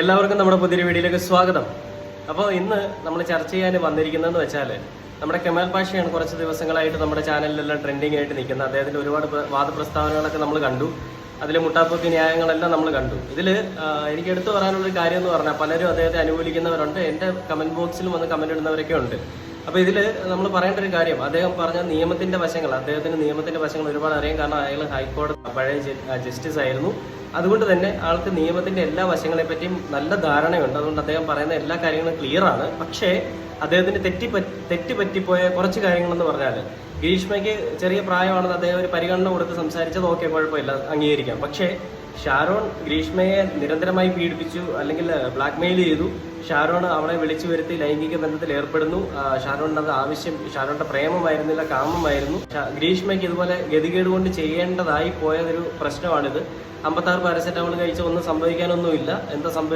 എല്ലാവർക്കും നമ്മുടെ പുതിയൊരു വീഡിയോയിലേക്ക് സ്വാഗതം. അപ്പോൾ ഇന്ന് നമ്മൾ ചർച്ച ചെയ്യാൻ വന്നിരിക്കുന്നതെന്ന് വെച്ചാൽ നമ്മുടെ കെമാൽ പാഷയാണ് കുറച്ച് ദിവസങ്ങളായിട്ട് നമ്മുടെ ചാനലിലെല്ലാം ട്രെൻഡിങ് ആയിട്ട് നിൽക്കുന്നത്. അദ്ദേഹത്തിൻ്റെ ഒരുപാട് വാദപ്രസ്താവനകളൊക്കെ നമ്മൾ കണ്ടു. അതിൽ മുട്ടാപ്പൊത്തി ന്യായങ്ങളെല്ലാം നമ്മൾ കണ്ടു. ഇതിൽ എനിക്ക് എടുത്തു പറയാനുള്ളൊരു കാര്യം എന്ന് പറഞ്ഞാൽ പലരും അദ്ദേഹത്തെ അനുകൂലിക്കുന്നവരുണ്ട്, എൻ്റെ കമൻറ്റ് ബോക്സിലും വന്ന് കമൻറ്റ് ഇടുന്നവരൊക്കെ ഉണ്ട്. അപ്പോൾ ഇതിൽ നമ്മൾ പറയേണ്ട ഒരു കാര്യം, അദ്ദേഹം പറഞ്ഞ നിയമത്തിൻ്റെ വശങ്ങൾ, അദ്ദേഹത്തിന് നിയമത്തിൻ്റെ വശങ്ങൾ ഒരുപാട് അറിയാം. കാരണം അയാൾ ഹൈക്കോടതി പഴയ ജസ്റ്റിസ് ആയിരുന്നു. അതുകൊണ്ട് തന്നെ ആൾക്ക് നിയമത്തിന്റെ എല്ലാ വശങ്ങളെ പറ്റിയും നല്ല ധാരണയുണ്ട്. അതുകൊണ്ട് അദ്ദേഹം പറയുന്ന എല്ലാ കാര്യങ്ങളും ക്ലിയർ ആണ്. പക്ഷേ അദ്ദേഹത്തിന് തെറ്റുപറ്റിപ്പോയ കുറച്ച് കാര്യങ്ങളെന്ന് പറഞ്ഞാൽ, ഗ്രീഷ്മയ്ക്ക് ചെറിയ പ്രായമാണെന്ന് അദ്ദേഹം ഒരു പരിഗണന കൊടുത്ത് സംസാരിച്ചത് ഓക്കെ, കുഴപ്പമില്ല, അംഗീകരിക്കാം. പക്ഷേ ഷാരോൺ ഗ്രീഷ്മയെ നിരന്തരമായി പീഡിപ്പിച്ചു, അല്ലെങ്കിൽ ബ്ലാക്ക്മെയിൽ ചെയ്തു. ഷാരോൺ അവളെ വിളിച്ചു വരുത്തി ലൈംഗിക ബന്ധത്തിൽ ഏർപ്പെടുന്നു. ഷാരോണിന് അത് ആവശ്യം, ഷാരോണിന്റെ പ്രേമമായിരുന്നില്ല, കാമമായിരുന്നു. ഗ്രീഷ്മയ്ക്ക് ഇതുപോലെ ഗതികേട് കൊണ്ട് ചെയ്യേണ്ടതായി പോയതൊരു പ്രശ്നമാണിത്. 56 പാരസെറ്റമോൾ കഴിച്ച ഒന്നും സംഭവിക്കാനൊന്നുമില്ല. എന്താ